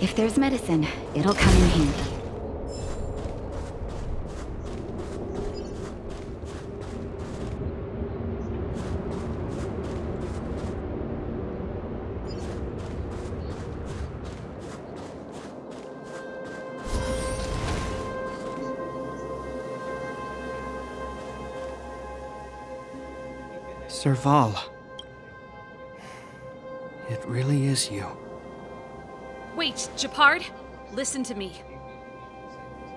If there's medicine, it'll come in handy. Serval. It really is you. Wait, Gepard, listen to me.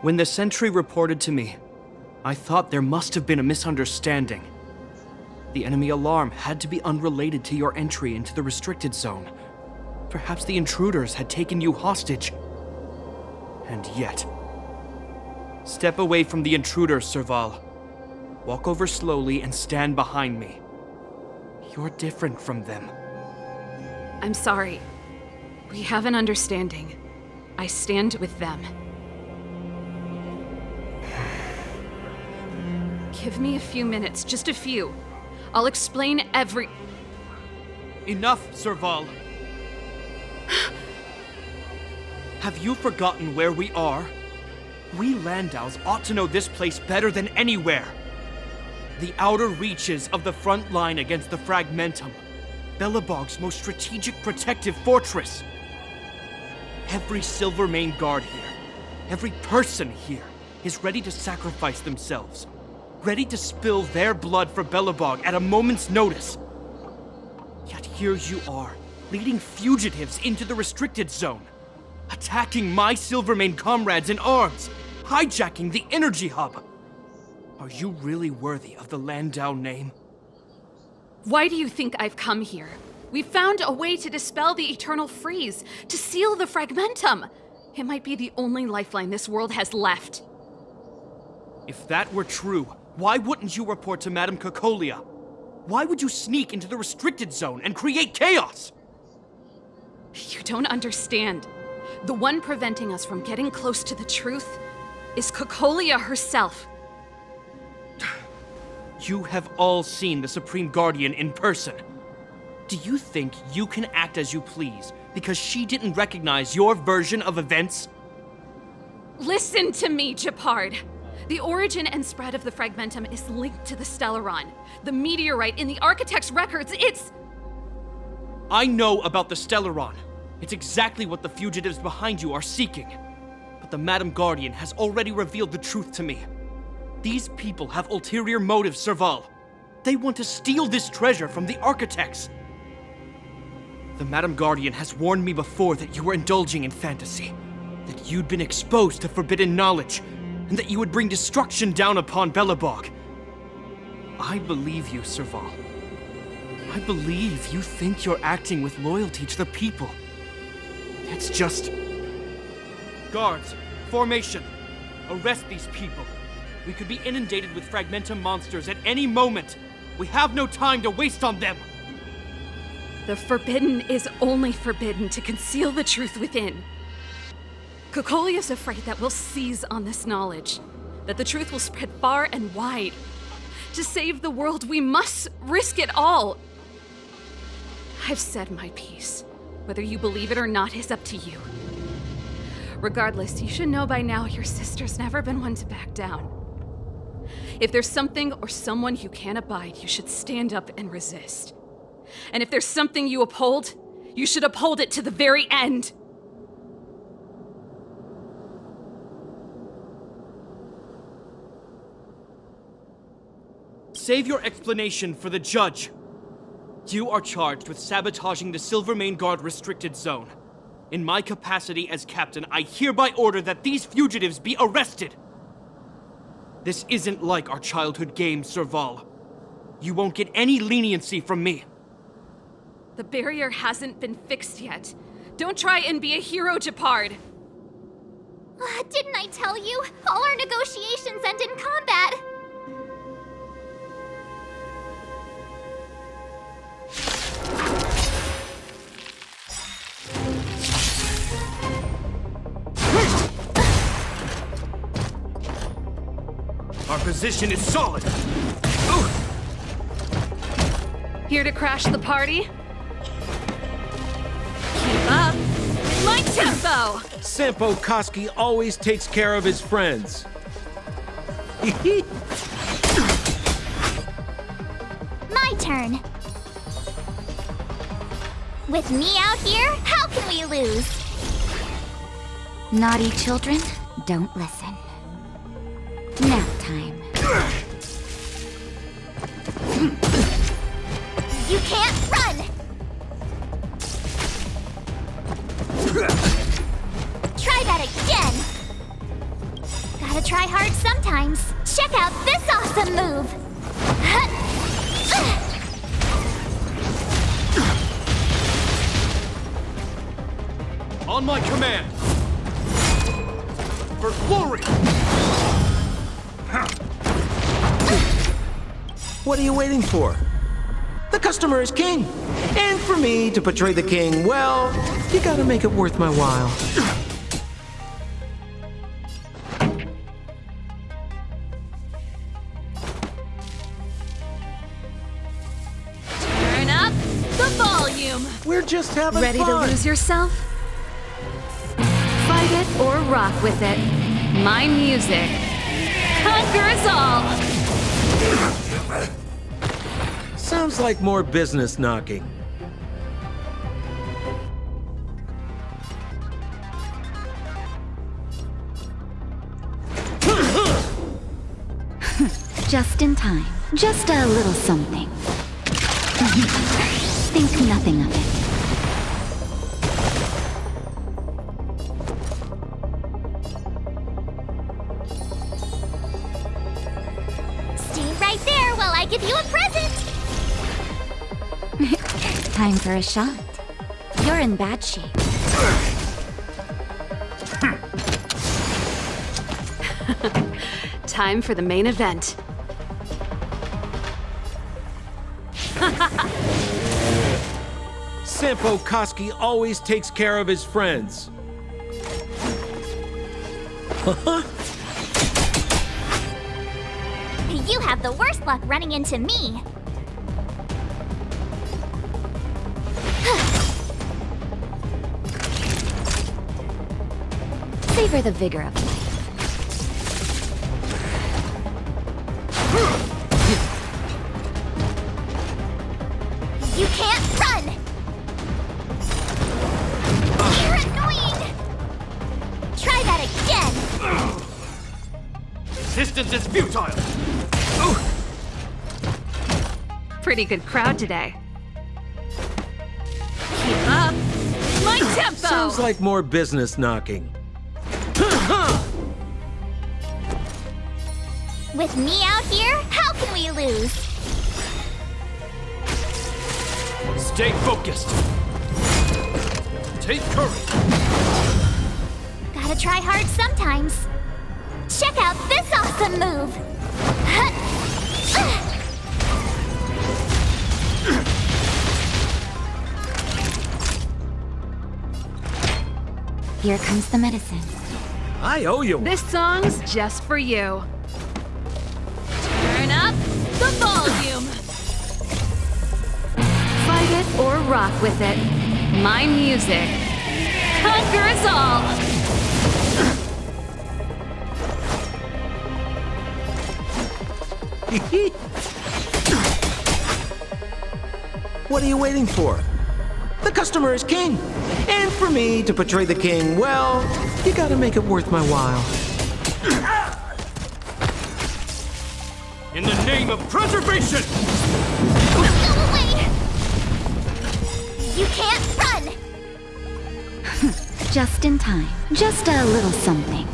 When the sentry reported to me, I thought there must have been a misunderstanding. The enemy alarm had to be unrelated to your entry into the restricted zone. Perhaps the intruders had taken you hostage. And yet... Step away from the intruders, Serval. Walk over slowly and stand behind me. You're different from them. I'm sorry. We have an understanding. I stand with them. Give me a few minutes, just a few. I'll explain every... Enough, Serval. Have you forgotten where we are? We Landaus ought to know this place better than anywhere. The outer reaches of the front line against the Fragmentum. Belobog's most strategic protective fortress. Every Silvermane guard here, every person here, is ready to sacrifice themselves. Ready to spill their blood for Belobog at a moment's notice. Yet here you are, leading fugitives into the restricted zone. Attacking my Silvermane comrades in arms. Hijacking the energy hub. Are you really worthy of the Landau name? Why do you think I've come here? We found a way to dispel the eternal freeze, to seal the Fragmentum. It might be the only lifeline this world has left. If that were true, why wouldn't you report to Madame Cocolia? Why would you sneak into the restricted zone and create chaos? You don't understand. The one preventing us from getting close to the truth is Cocolia herself. You have all seen the Supreme Guardian in person. Do you think you can act as you please because she didn't recognize your version of events? Listen to me, Gepard. The origin and spread of the Fragmentum is linked to the Stellaron. The meteorite in the Architect's records, it's... I know about the Stellaron. It's exactly what the fugitives behind you are seeking. But the Madam Guardian has already revealed the truth to me. These people have ulterior motives, Serval. They want to steal this treasure from the Architects. The Madam Guardian has warned me before that you were indulging in fantasy, that you'd been exposed to forbidden knowledge, and that you would bring destruction down upon Belobog. I believe you, Serval. I believe you think you're acting with loyalty to the people. It's just... Guards, formation. Arrest these people. We could be inundated with Fragmentum monsters at any moment. We have no time to waste on them. The forbidden is only forbidden to conceal the truth within. Cocolia's afraid that we'll seize on this knowledge, that the truth will spread far and wide. To save the world, we must risk it all. I've said my piece. Whether you believe it or not is up to you. Regardless, you should know by now your sister's never been one to back down. If there's something or someone you can't abide, you should stand up and resist. And if there's something you uphold, you should uphold it to the very end. Save your explanation for the judge. You are charged with sabotaging the Silvermane Guard restricted zone. In my capacity as captain, I hereby order that these fugitives be arrested. This isn't like our childhood game, Serval. You won't get any leniency from me. The barrier hasn't been fixed yet. Don't try and be a hero, Gepard. Didn't I tell you? All our negotiations end in combat. Our position is solid. Here to crash the party? Keep up. My tempo! tempo! Sampo Koski always takes care of his friends. My turn. With me out here, how can we lose? Naughty children, don't listen. Nap time. You can't run! Try that again! Gotta try hard sometimes. Check out this awesome move! On my command! For glory! What are you waiting for? The customer is king. And for me to portray the king, well, you gotta make it worth my while. Turn up the volume! We're just having Ready fun. to lose yourself? Fight it or rock with it. My music conquers all! Sounds like more business knocking. Just in time. Just a little something. Think nothing of it. Stay right there while I give you a present! Time for a shot. You're in bad shape. Time for the main event. Sampo Koski always takes care of his friends. You have the worst luck running into me. Savor the vigor of life. You can't run! You're annoying! Try that again! Resistance is futile! Pretty good crowd today. Keep up! My tempo! Sounds like more business knocking. With me out here, how can we lose? Stay focused! Take courage! Gotta try hard sometimes. Check out this awesome move! Here comes the medicine. I owe you one. This song's just for you. Turn up the volume. Fight it or rock with it. My music conquers all. What are you waiting for? The customer is king. And for me to portray the king, well, you gotta make it worth my while. In the name of preservation! Go away! You can't run! Just in time. Just a little something.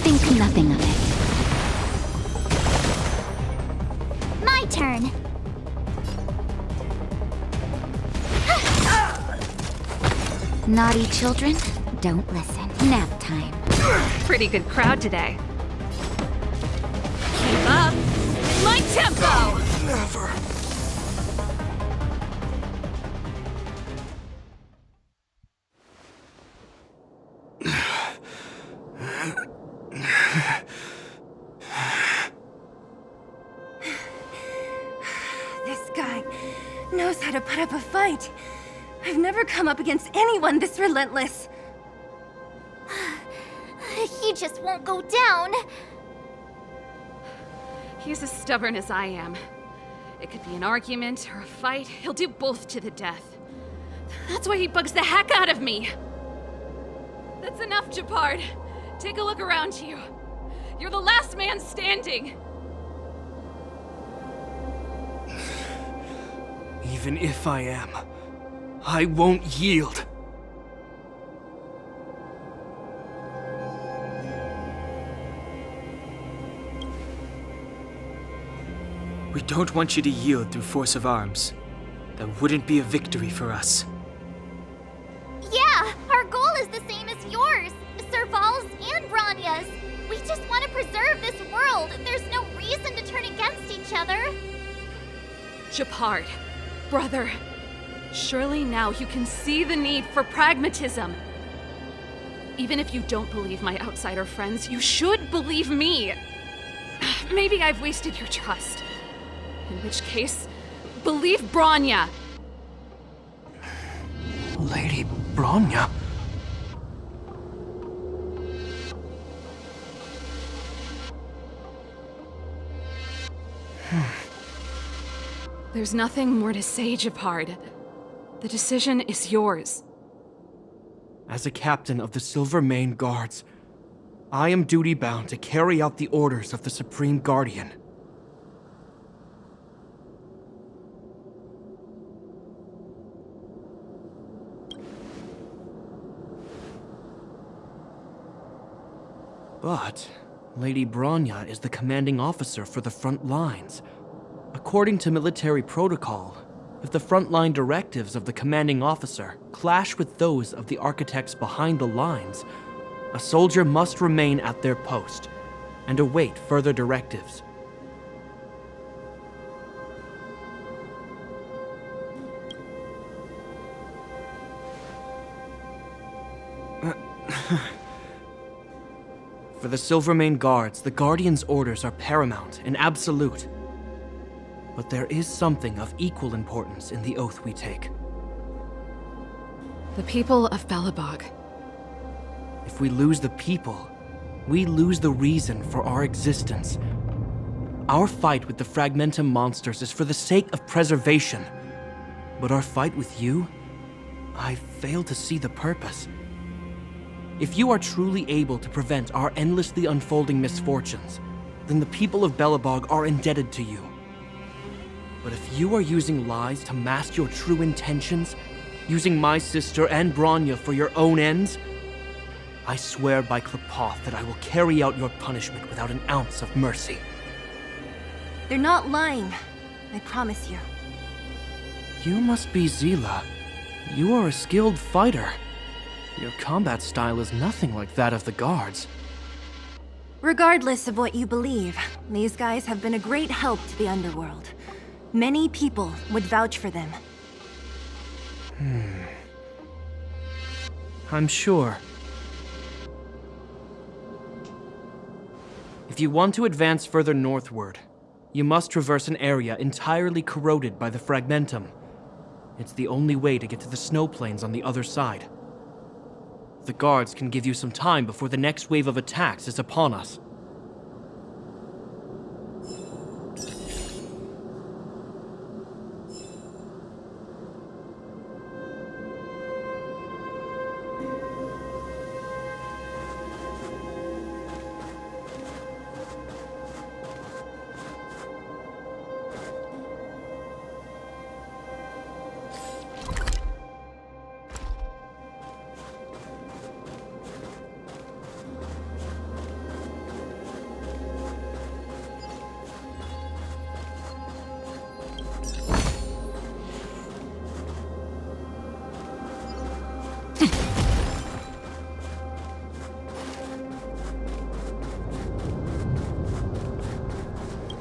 Think nothing of it. My turn. Naughty children, don't listen. Nap time. Pretty good crowd today. Keep up. My tempo! Never. This guy knows how to put up a fight. I've never come up against anyone this relentless. He just won't go down. He's as stubborn as I am. It could be an argument or a fight. He'll do both to the death. That's why he bugs the heck out of me. That's enough, Japard. Take a look around you. You're the last man standing. Even if I am, I won't yield. We don't want you to yield through force of arms. That wouldn't be a victory for us. Yeah, our goal is the same as yours, Serval's and Branya's. We just want to preserve this world. There's no reason to turn against each other. Japard, brother, surely now you can see the need for pragmatism. Even if you don't believe my outsider friends, you should believe me. Maybe I've wasted your trust. In which case, believe Branya. Lady Branya? There's nothing more to say, Japard. The decision is yours. As a captain of the Silvermane Guards, I am duty-bound to carry out the orders of the Supreme Guardian. But Lady Branya is the commanding officer for the front lines. According to military protocol, if the frontline directives of the commanding officer clash with those of the architects behind the lines, a soldier must remain at their post and await further directives. For the Silvermane Guards, the Guardian's orders are paramount and absolute. But there is something of equal importance in the oath we take. The people of Belobog. If we lose the people, we lose the reason for our existence. Our fight with the Fragmentum monsters is for the sake of preservation. But our fight with you, I fail to see the purpose. If you are truly able to prevent our endlessly unfolding misfortunes, then the people of Belobog are indebted to you. But if you are using lies to mask your true intentions, using my sister and Branya for your own ends, I swear by Klapoth that I will carry out your punishment without an ounce of mercy. They're not lying. I promise you. You must be Zila. You are a skilled fighter. Your combat style is nothing like that of the guards. Regardless of what you believe, these guys have been a great help to the underworld. Many people would vouch for them. I'm sure. If you want to advance further northward, you must traverse an area entirely corroded by the Fragmentum. It's the only way to get to the snow plains on the other side. The guards can give you some time before the next wave of attacks is upon us.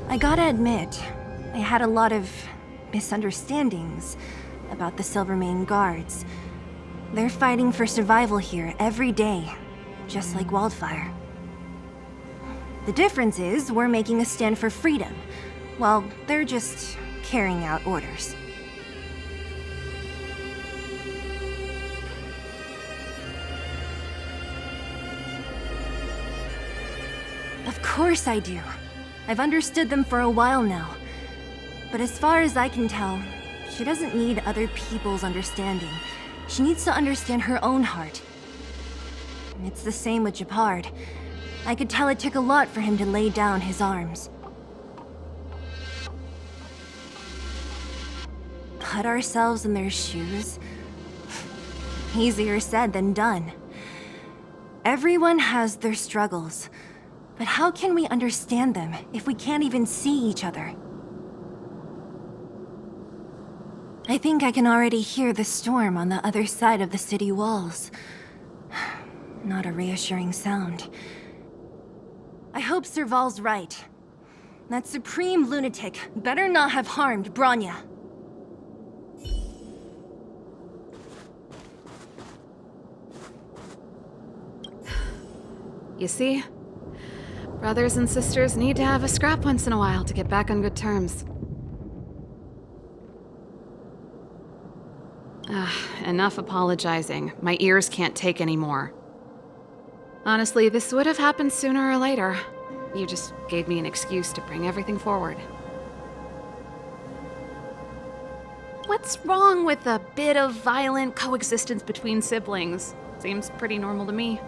I gotta admit, I had a lot of misunderstandings about the Silvermane Guards. They're fighting for survival here every day, just like Wildfire. The difference is we're making a stand for freedom, while they're just carrying out orders. Of course I do. I've understood them for a while now. But as far as I can tell, she doesn't need other people's understanding. She needs to understand her own heart. It's the same with Japard. I could tell it took a lot for him to lay down his arms. Put ourselves in their shoes? Easier said than done. Everyone has their struggles, but how can we understand them if we can't even see each other? I think I can already hear the storm on the other side of the city walls. Not a reassuring sound. I hope Serval's right. That supreme lunatic better not have harmed Bronya. You see? Brothers and sisters need to have a scrap once in a while to get back on good terms. Enough apologizing. My ears can't take any more. Honestly, this would have happened sooner or later. You just gave me an excuse to bring everything forward. What's wrong with a bit of violent coexistence between siblings? Seems pretty normal to me.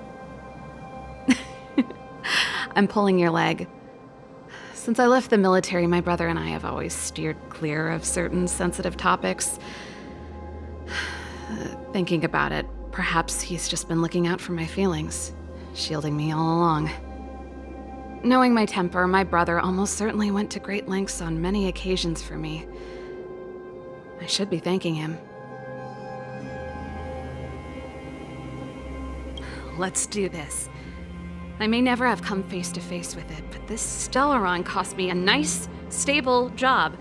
I'm pulling your leg. Since I left the military, my brother and I have always steered clear of certain sensitive topics. Thinking about it, perhaps he's just been looking out for my feelings, shielding me all along. Knowing my temper, my brother almost certainly went to great lengths on many occasions for me. I should be thanking him. Let's do this. I may never have come face to face with it, but this Stellaron cost me a nice, stable job.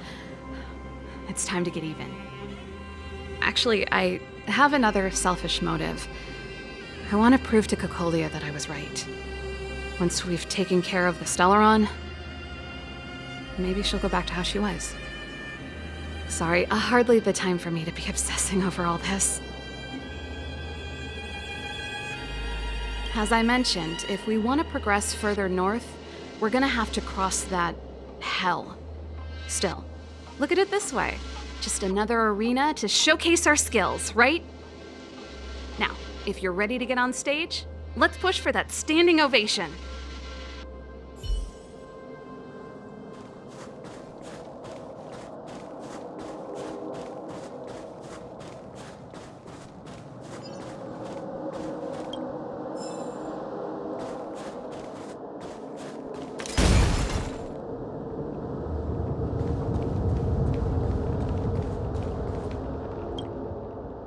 It's time to get even. Actually, I have another selfish motive. I want to prove to Cocolia that I was right. Once we've taken care of the Stellaron, maybe she'll go back to how she was. Sorry, hardly the time for me to be obsessing over all this. As I mentioned, if we want to progress further north, we're gonna have to cross that hell. Still, look at it this way. Just another arena to showcase our skills, right? Now, if you're ready to get on stage, let's push for that standing ovation.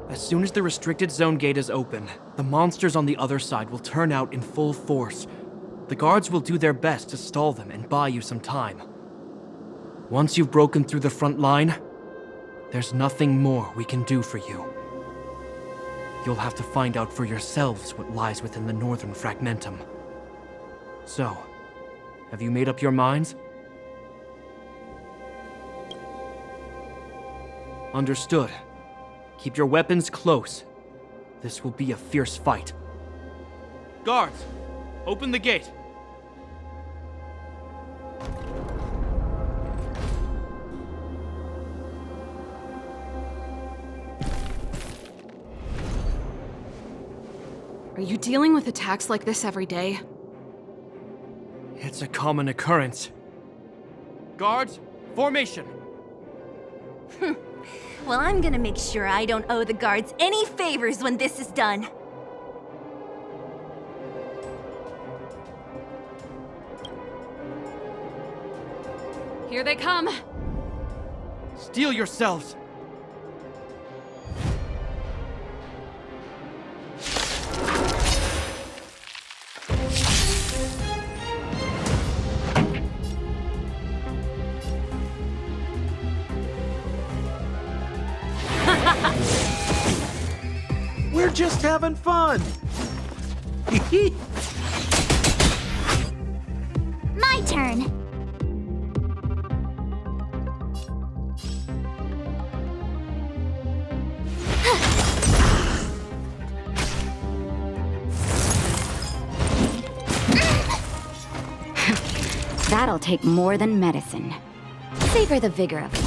As soon as the restricted zone gate is open, the monsters on the other side will turn out in full force. The guards will do their best to stall them and buy you some time. Once you've broken through the front line, there's nothing more we can do for you. You'll have to find out for yourselves what lies within the northern fragmentum. So, have you made up your minds? Understood. Keep your weapons close. This will be a fierce fight. Guards, open the gate. Are you dealing with attacks like this every day? It's a common occurrence. Guards, formation. Well, I'm gonna make sure I don't owe the guards any favors when this is done. Here they come. Steel yourselves. We're just having fun. My turn. That'll take more than medicine. Savor the vigor of life.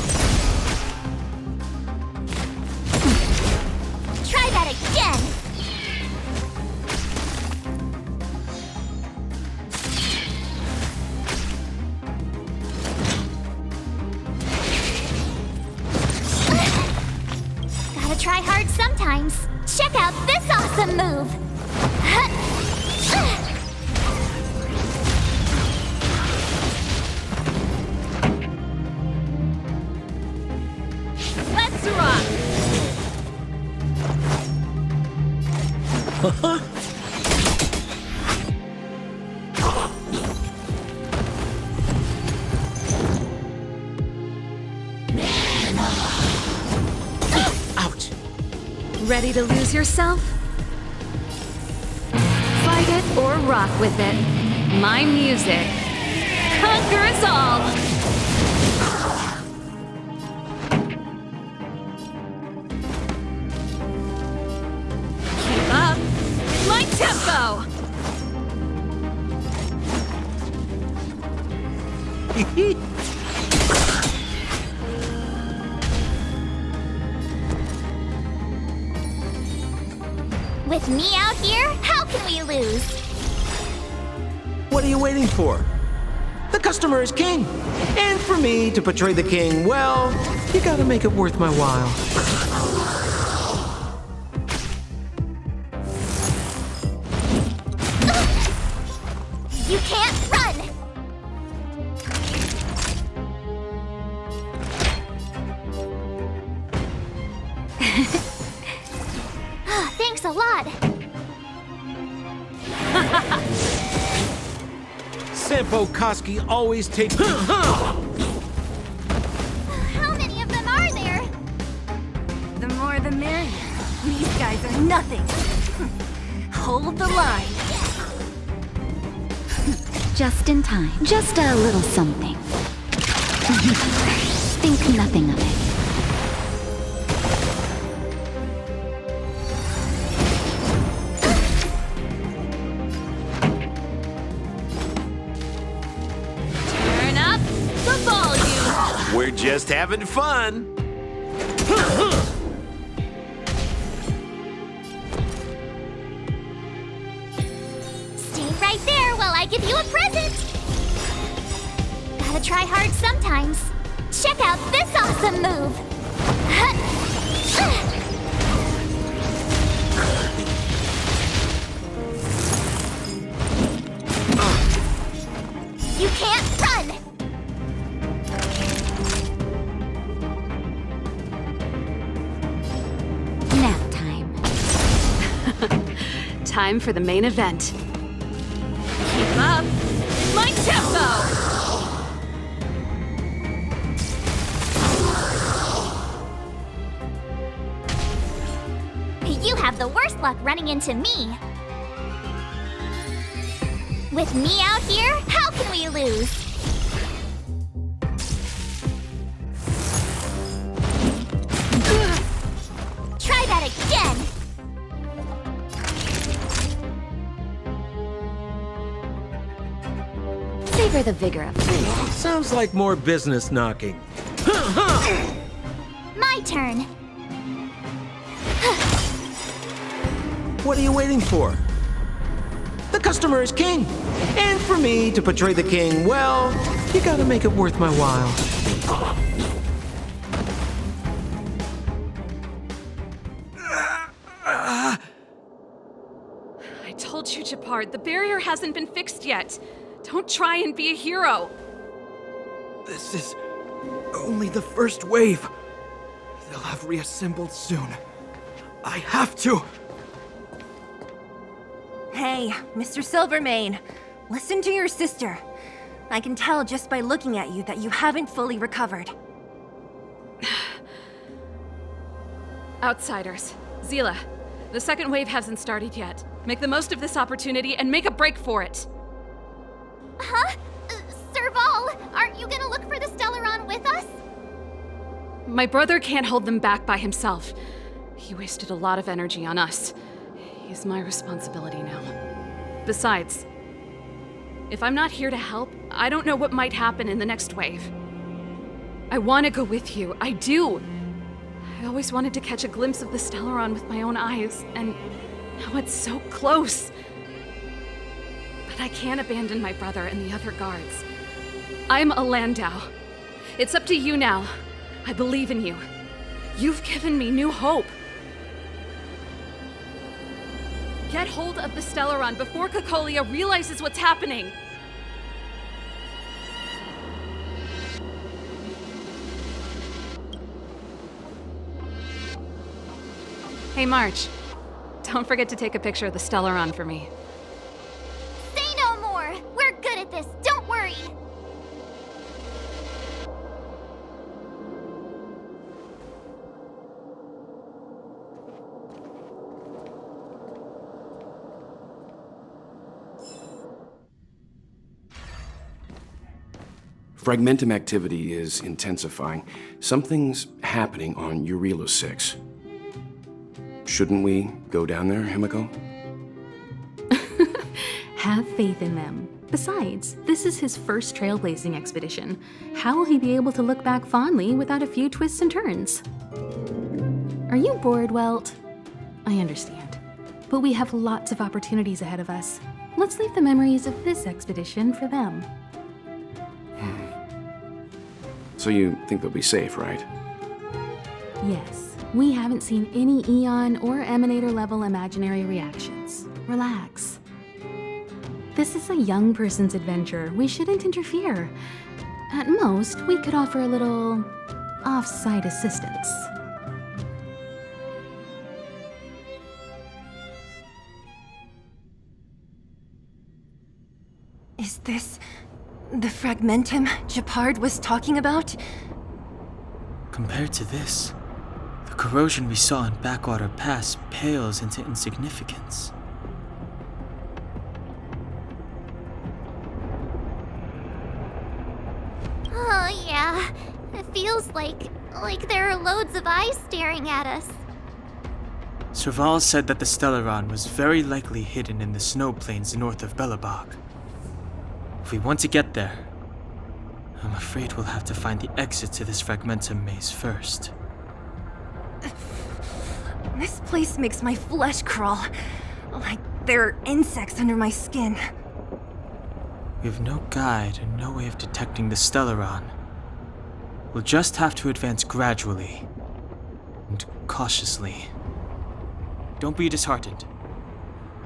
Try that again! Gotta try hard sometimes. Check out this awesome move! Let's rock! Ouch. Ready to lose yourself? Fight it or rock with it. My music conquers all! Keep up my tempo! With me out here, how can we lose? What are you waiting for? The customer is king. And for me to portray the king, well, you gotta make it worth my while. You can't run! Thanks a lot. Sampo Koski always takes. How many of them are there? The more the merrier. These guys are nothing. Hold the line. Just in time. Just a little something. Think nothing of it. Turn up the volume! We're just having fun. Stay right there while I give you a present! Gotta try hard sometimes. Check out this awesome move! You can't run! Nap time. Time for the main event. Keep up my tempo! You have the worst luck running into me. With me out here, how can we lose? Try that again! Savor the vigor of life. Sounds like more business knocking. My turn. What are you waiting for? The customer is king. And for me to portray the king, well, you gotta make it worth my while. I told you, Japard, the barrier hasn't been fixed yet. Don't try and be a hero. This is only the first wave. They'll have reassembled soon. I have to. Hey, Mr. Silvermane, listen to your sister. I can tell just by looking at you that you haven't fully recovered. Outsiders. Zila, the second wave hasn't started yet. Make the most of this opportunity and make a break for it. Huh? Serval, aren't you gonna look for the Stellaron with us? My brother can't hold them back by himself. He wasted a lot of energy on us. He's my responsibility now. Besides, if I'm not here to help, I don't know what might happen in the next wave. I want to go with you. I do. I always wanted to catch a glimpse of the Stellaron with my own eyes, and now it's so close. But I can't abandon my brother and the other guards. I'm a Landau. It's up to you now. I believe in you. You've given me new hope. Get hold of the Stellaron before Cocolia realizes what's happening. Hey, March. Don't forget to take a picture of the Stellaron for me. Say no more! We're good at this, don't worry! Fragmentum activity is intensifying. Something's happening on Eurilo 6. Shouldn't we go down there, Himiko? Have faith in them. Besides, this is his first trailblazing expedition. How will he be able to look back fondly without a few twists and turns? Are you bored, Welt? I understand. But we have lots of opportunities ahead of us. Let's leave the memories of this expedition for them. So you think they'll be safe, right? Yes, we haven't seen any Eon or Emanator level imaginary reactions. Relax. This is a young person's adventure. We shouldn't interfere. At most, we could offer a little off-site assistance. Is this the Fragmentum Gepard was talking about? Compared to this, the corrosion we saw in Backwater Pass pales into insignificance. Oh yeah, it feels like there are loads of eyes staring at us. Serval said that the Stellaron was very likely hidden in the snow plains north of Belobog. If we want to get there, I'm afraid we'll have to find the exit to this Fragmentum maze first. This place makes my flesh crawl. Like there are insects under my skin. We have no guide and no way of detecting the Stellaron. We'll just have to advance gradually and cautiously. Don't be disheartened.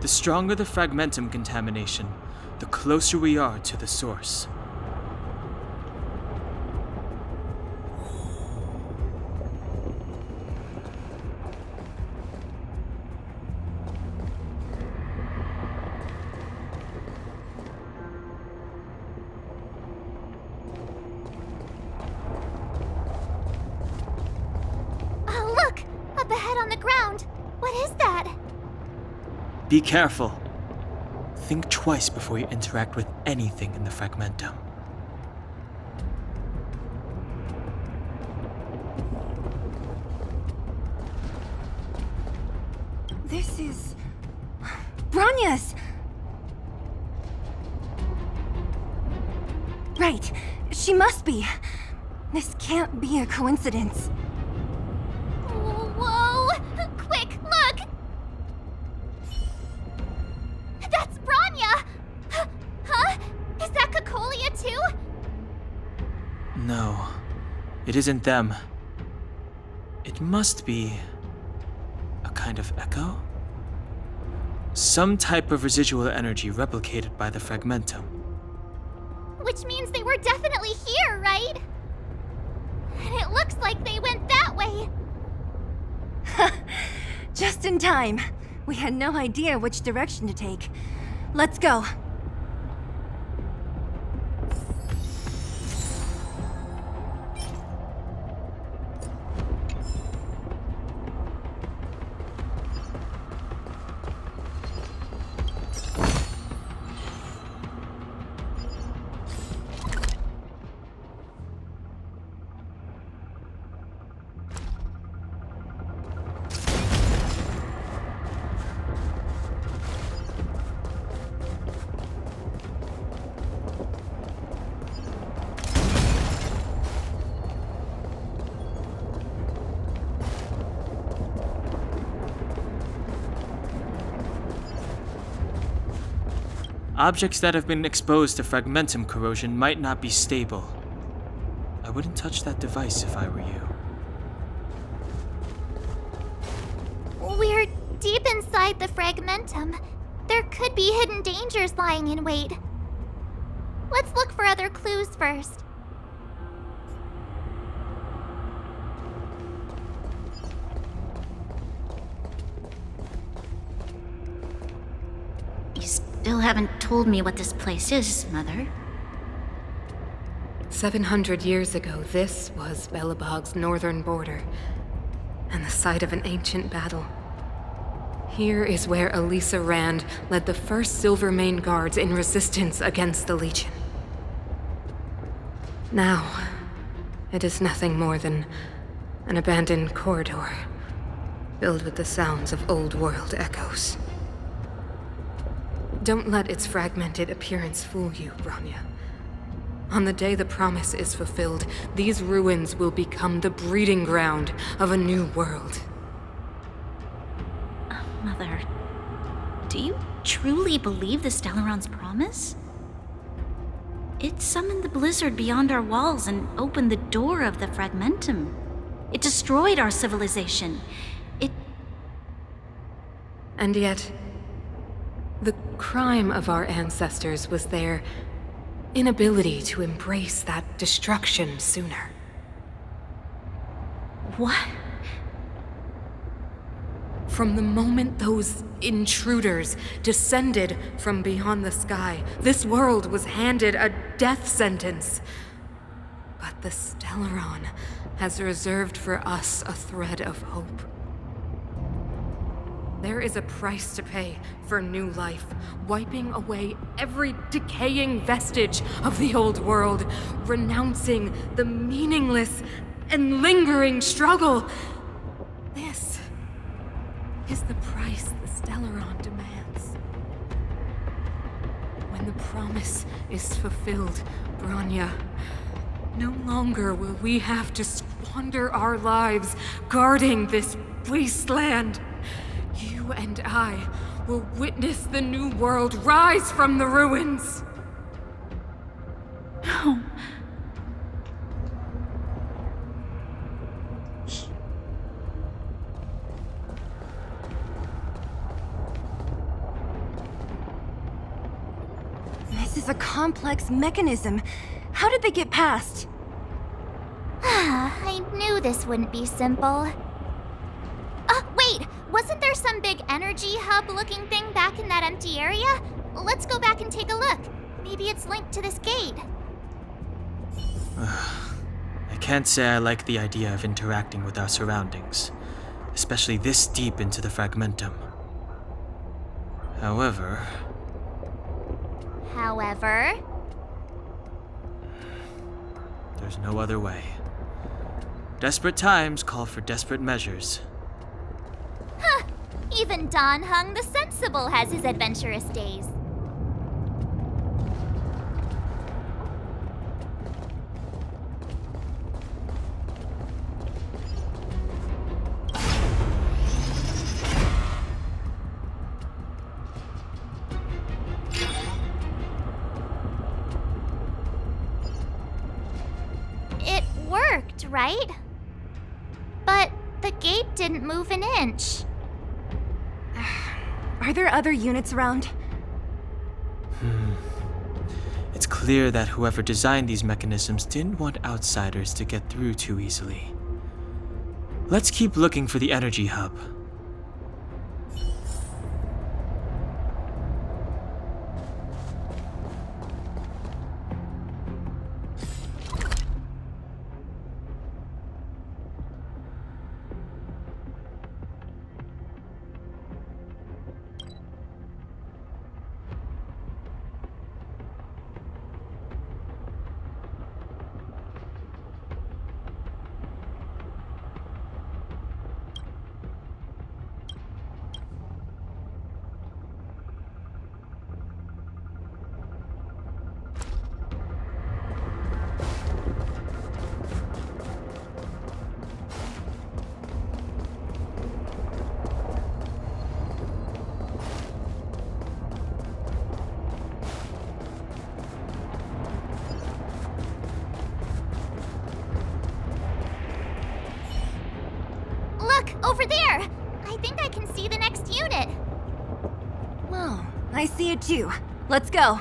The stronger the Fragmentum contamination, the closer we are to the source. Oh, look! Up ahead on the ground! What is that? Be careful. Think twice before you interact with anything in the Fragmentum. This is... Bronya's! Right, she must be. This can't be a coincidence. Whoa! Quick, look! That's Bronya! Huh? Is that Cocolia too? No, it isn't them. It must be a kind of echo? Some type of residual energy replicated by the Fragmentum. Which means they were definitely here, right? And it looks like they went that way. Just in time. We had no idea which direction to take. Let's go. Objects that have been exposed to fragmentum corrosion might not be stable. I wouldn't touch that device if I were you. We're deep inside the fragmentum. There could be hidden dangers lying in wait. Let's look for other clues first. You still haven't told me what this place is, Mother. 700 years ago, this was Belobog's northern border, and the site of an ancient battle. Here is where Elisa Rand led the first Silvermane Guards in resistance against the Legion. Now, it is nothing more than an abandoned corridor, filled with the sounds of old-world echoes. Don't let its fragmented appearance fool you, Bronya. On the day the promise is fulfilled, these ruins will become the breeding ground of a new world. Mother, do you truly believe the Stellaron's promise? It summoned the blizzard beyond our walls and opened the door of the fragmentum. It destroyed our civilization. And yet, the crime of our ancestors was their inability to embrace that destruction sooner. What? From the moment those intruders descended from beyond the sky, this world was handed a death sentence. But the Stellaron has reserved for us a thread of hope. There is a price to pay for new life, wiping away every decaying vestige of the old world, renouncing the meaningless and lingering struggle. This is the price the Stellaron demands. When the promise is fulfilled, Bronya, no longer will we have to squander our lives guarding this wasteland. You and I will witness the new world rise from the ruins. No. This is a complex mechanism. How did they get past? I knew this wouldn't be simple. Wait! Wasn't there some big energy hub-looking thing back in that empty area? Let's go back and take a look. Maybe it's linked to this gate. I can't say I like the idea of interacting with our surroundings, especially this deep into the fragmentum. However, there's no other way. Desperate times call for desperate measures. Even Dan Heng the Sensible has his adventurous days. It worked, right? But the gate didn't move an inch. Are there other units around? It's clear that whoever designed these mechanisms didn't want outsiders to get through too easily. Let's keep looking for the energy hub. over there! I think I can see the next unit. Oh, I see it too. Let's go.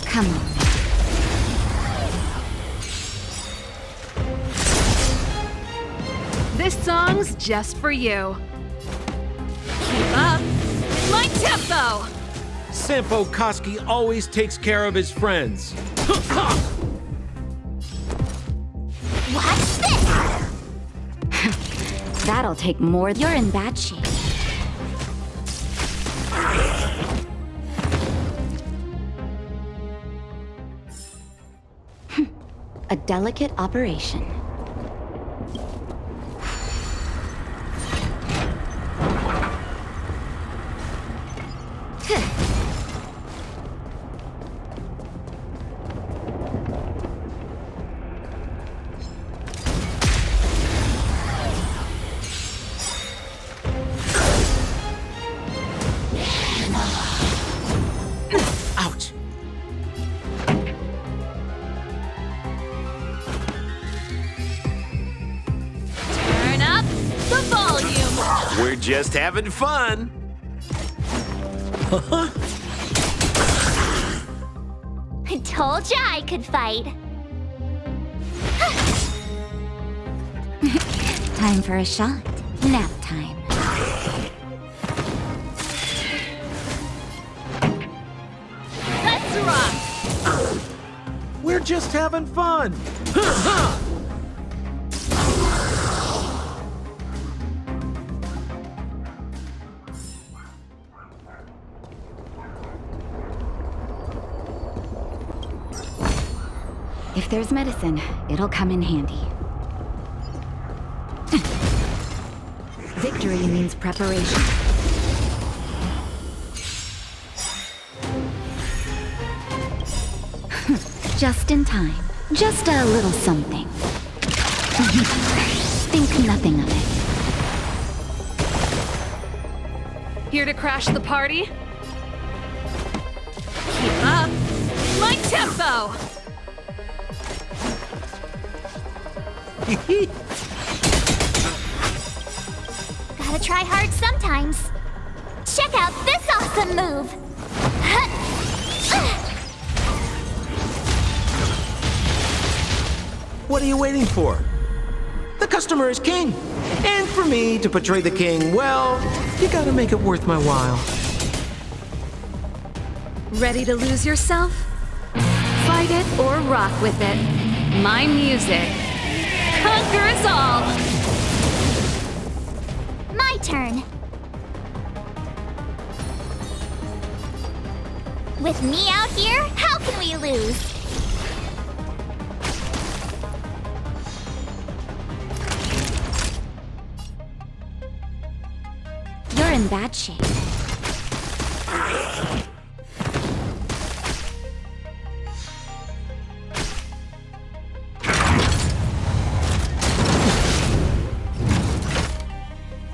Come on. This song's just for you. Keep up my tempo! Sampo Koski always takes care of his friends. Watch this! That'll take more. You're in bad shape. A delicate operation. Ouch! Turn up the volume! We're just having fun. I told ya I could fight. Time for a shot. Nap time. Let's rock! We're just having fun! If there's medicine, it'll come in handy. Victory means preparation. Just in time. Just a little something. Think nothing of it. Here to crash the party? Keep up my tempo! Gotta try hard sometimes. Check out this awesome move! What are you waiting for? The customer is king. And for me to portray the king, well, you gotta make it worth my while. Ready to lose yourself? Fight it or rock with it. My music conquers all! My turn. With me out here, how can we lose? You're in bad shape.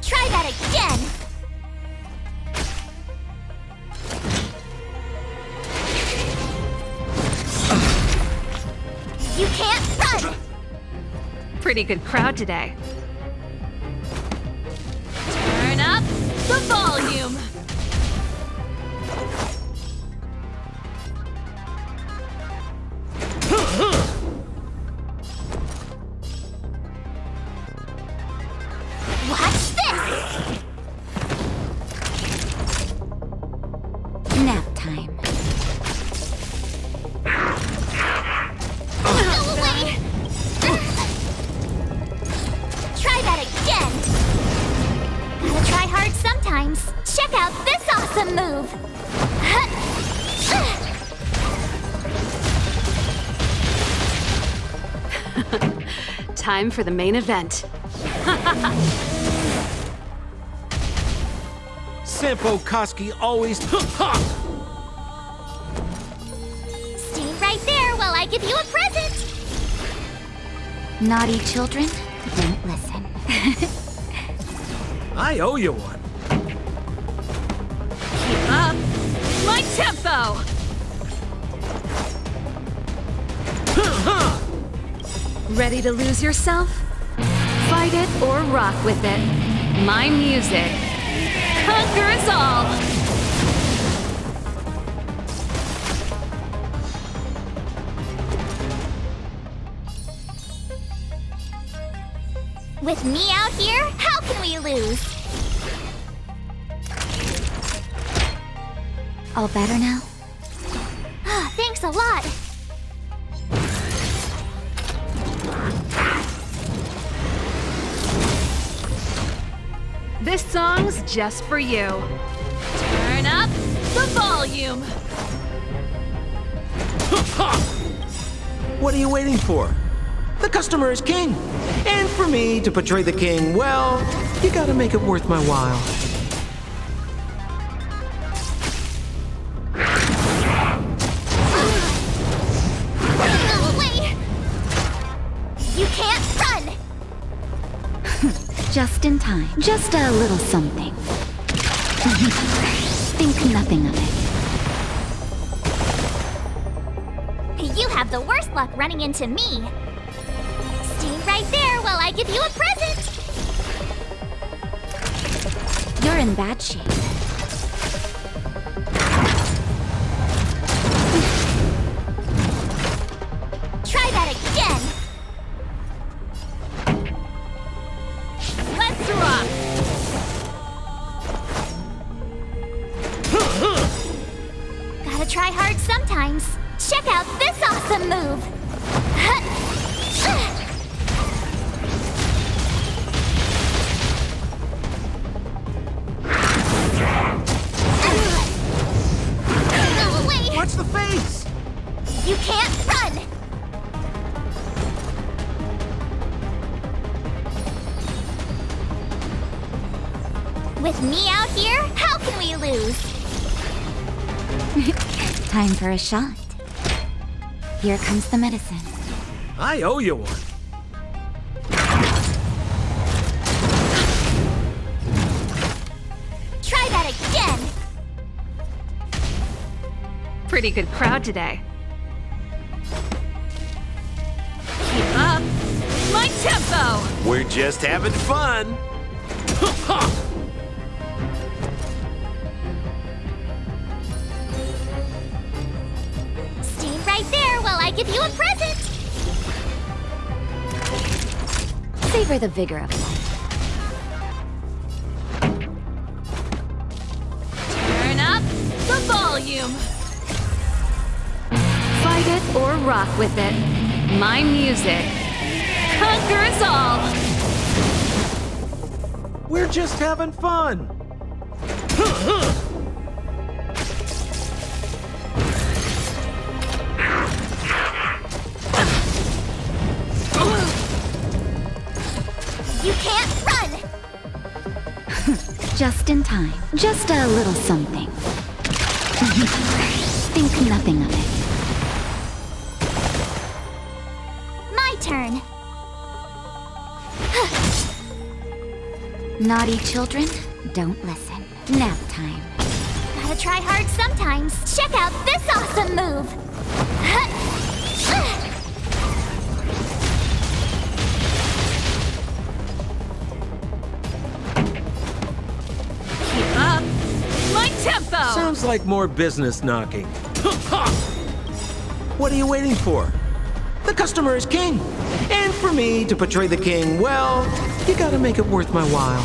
Try that again! You can't run! Pretty good crowd today. Turn up the volume! Watch this! Nap time. Go away! Try that again! Gotta try hard sometimes. Check out this awesome move! Time for the main event. Sampo Koski always. Stay right there while I give you a present! Naughty children, don't listen. I owe you one. Keep up my tempo! Ready to lose yourself? Fight it or rock with it. My music conquers all! With me out here, how can we lose? All better now? Thanks a lot. This song's just for you. Turn up the volume. What are you waiting for? The customer is king. And for me to portray the king, well, you gotta make it worth my while. Wait! You can't run! Just in time. Just a little something. Think nothing of it. You have the worst luck running into me. Stay right there while I give you a present! You're in bad shape. Try that again! Let's rock! Gotta try hard sometimes. Check out this awesome move! Wait! Watch the face! You can't run! With me out here, how can we lose? Time for a shot. Here comes the medicine. I owe you one. Try that again! Pretty good crowd today. Keep up my tempo! We're just having fun. Stay right there while I give you a present! Savor the vigor of life. Turn up the volume. Fight it or rock with it. My music conquers all. We're just having fun. You can't run! Just in time. Just a little something. Think nothing of it. My turn. Naughty children, don't listen. Nap time. Gotta try hard sometimes. Check out this awesome move! Keep up my tempo. Sounds like more business knocking. What are you waiting for? The customer is king. And for me to portray the king, well, you gotta make it worth my while.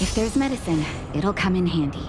If there's medicine, it'll come in handy.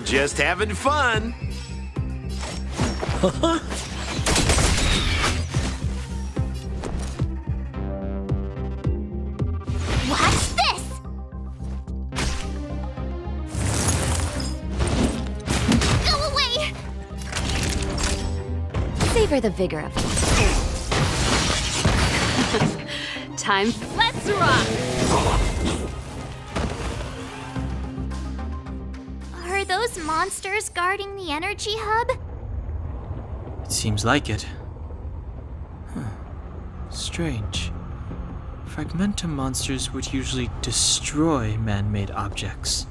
just having fun. Watch this! Go away! Savor the vigor of it. Time. Let's rock! Are those monsters guarding the energy hub? It seems like it. Huh. Strange. Fragmentum monsters would usually destroy man-made objects.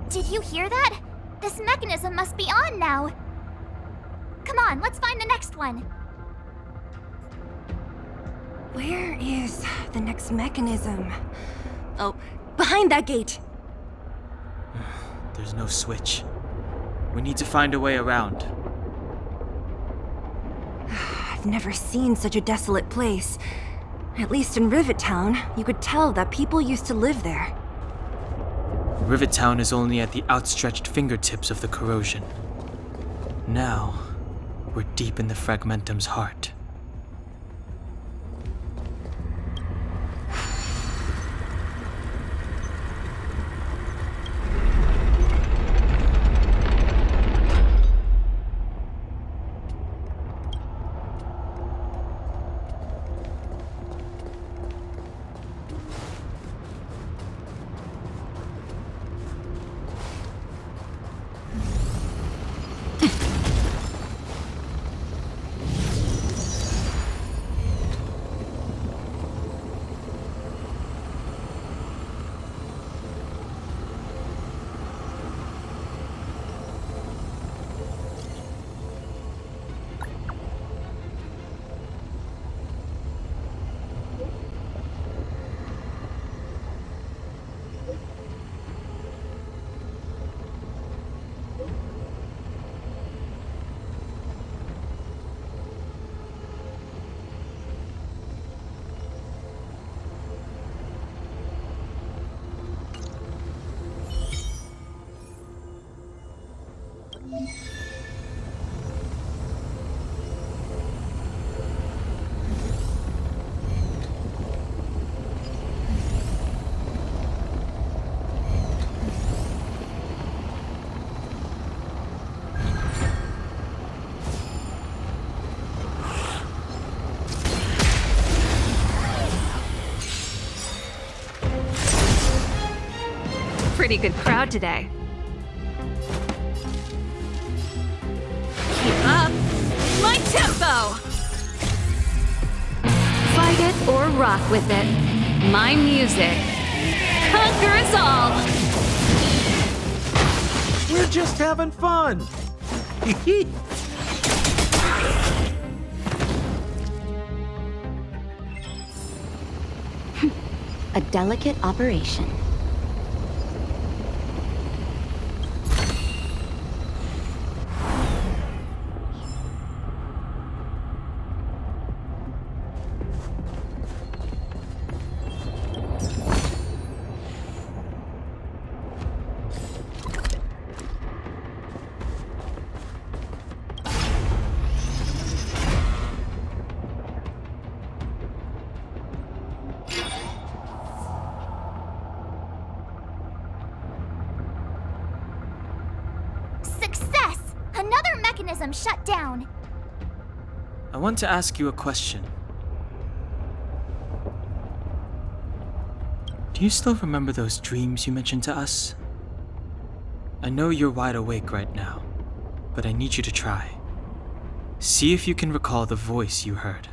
Did you hear that? This mechanism must be on now. Come on, let's find the next one. Where is the next mechanism? Oh, behind that gate. There's no switch. We need to find a way around. I've never seen such a desolate place. At least in Rivet Town, you could tell that people used to live there. Rivet Town is only at the outstretched fingertips of the corrosion. Now, we're deep in the Fragmentum's heart. Pretty good crowd today. Keep up my tempo! Fight it or rock with it. My music conquers all! We're just having fun. A delicate operation. Success! Another mechanism shut down. I want to ask you a question. Do you still remember those dreams you mentioned to us? I know you're wide awake right now, but I need you to try. See if you can recall the voice you heard.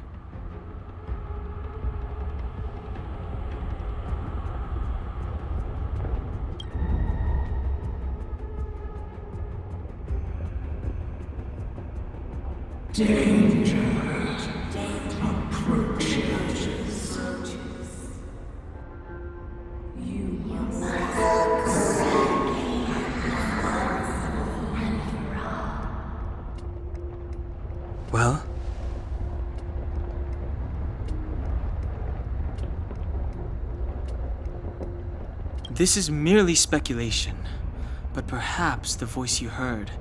You This is merely speculation, but perhaps the voice you heard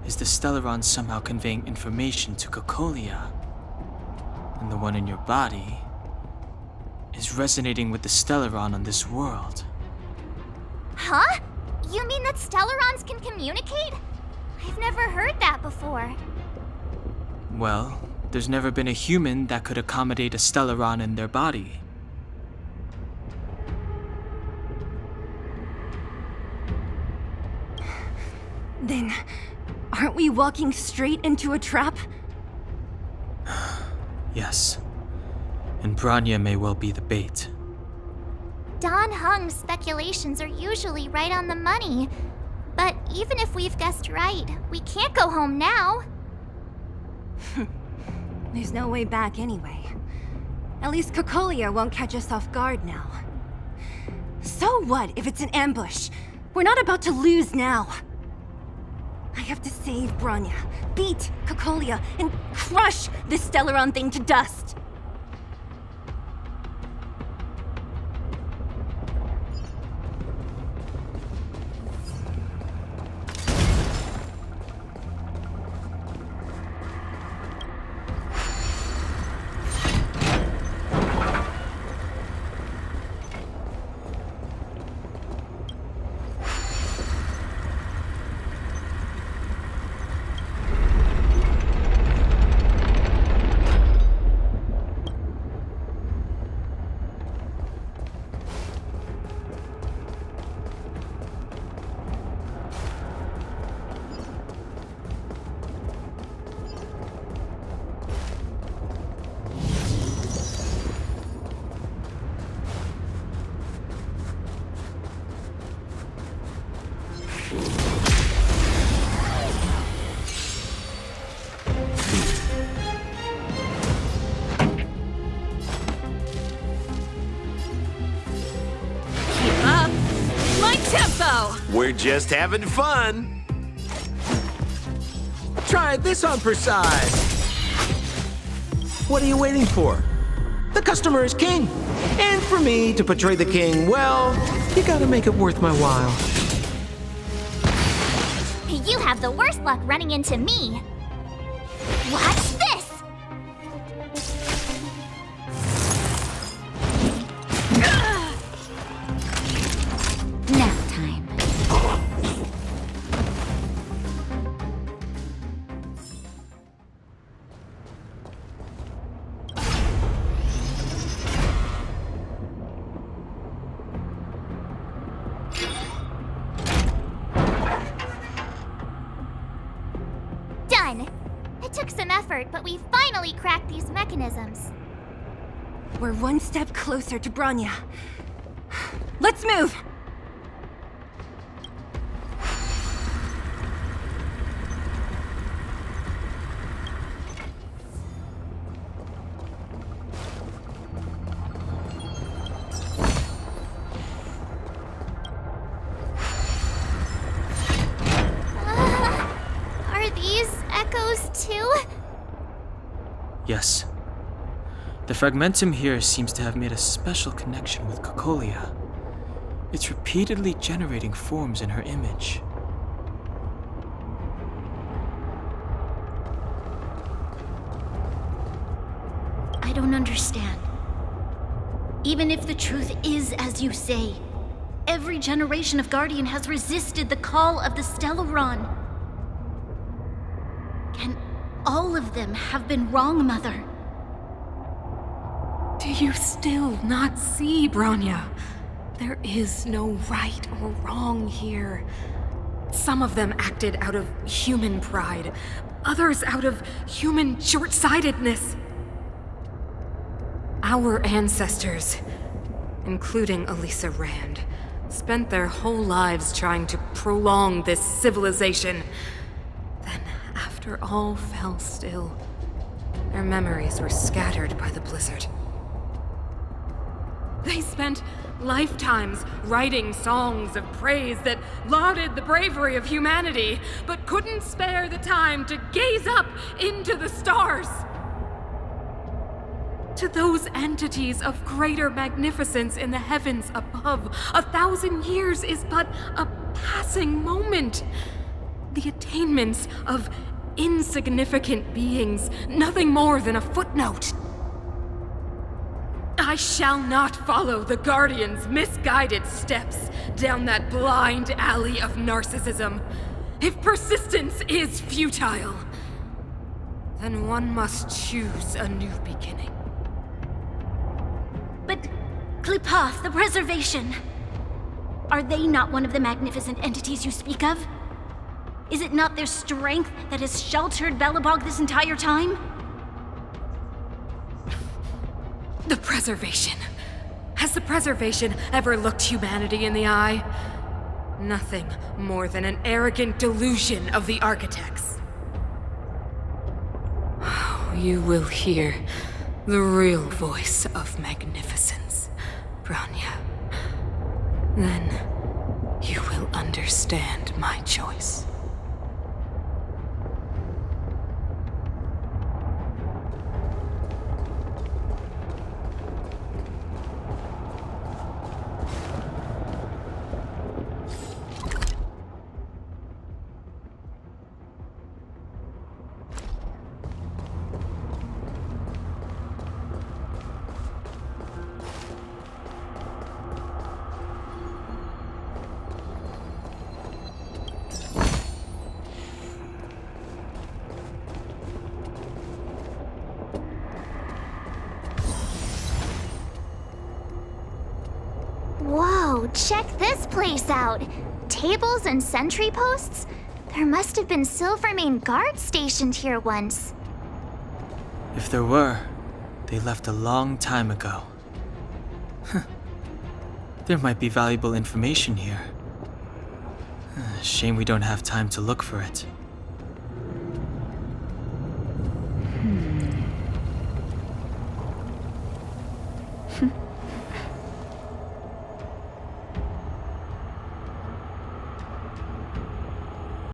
is the Stellaron somehow conveying information to Cocolia. And the one in your body is resonating with the Stellaron on this world. Huh? You mean that Stellarons can communicate? I've never heard that before. Well, there's never been a human that could accommodate a Stellaron in their body. Then, aren't we walking straight into a trap? Yes. And Bronya may well be the bait. Don Hung's speculations are usually right on the money. But even if we've guessed right, we can't go home now. There's no way back anyway. At least Cocolia won't catch us off guard now. So what if it's an ambush? We're not about to lose now. I have to save Bronya, beat Cocolia, and crush this Stellaron thing to dust. We're just having fun. Try this on for size. What are you waiting for? The customer is king. And for me to portray the king, well, you gotta make it worth my while. You have the worst luck running into me. Watch this! Nap time. Done! It took some effort, but we finally cracked these mechanisms. We're one step closer to Bronya. Let's move! Are these echoes too? Yes. The fragmentum here seems to have made a special connection with Cocolia. It's repeatedly generating forms in her image. I don't understand. Even if the truth is as you say, every generation of Guardian has resisted the call of the Stellaron. Can all of them have been wrong, Mother? Do you still not see, Bronya? There is no right or wrong here. Some of them acted out of human pride, others out of human short-sightedness. Our ancestors, including Elisa Rand, spent their whole lives trying to prolong this civilization. Then, after all fell still, their memories were scattered by the blizzard. They spent lifetimes writing songs of praise that lauded the bravery of humanity, but couldn't spare the time to gaze up into the stars. To those entities of greater magnificence in the heavens above, 1,000 years is but a passing moment. The attainments of insignificant beings, nothing more than a footnote. I shall not follow the Guardian's misguided steps down that blind alley of narcissism. If persistence is futile, then one must choose a new beginning. But Klipoth, the Preservation, are they not one of the magnificent entities you speak of? Is it not their strength that has sheltered Belobog this entire time? The Preservation. Has the Preservation ever looked humanity in the eye? Nothing more than an arrogant delusion of the architects. You will hear the real voice of magnificence, Branya. Then you will understand my choice. Whoa, check this place out. Tables and sentry posts? There must have been Silvermane guards stationed here once. If there were, they left a long time ago. There might be valuable information here. Shame we don't have time to look for it.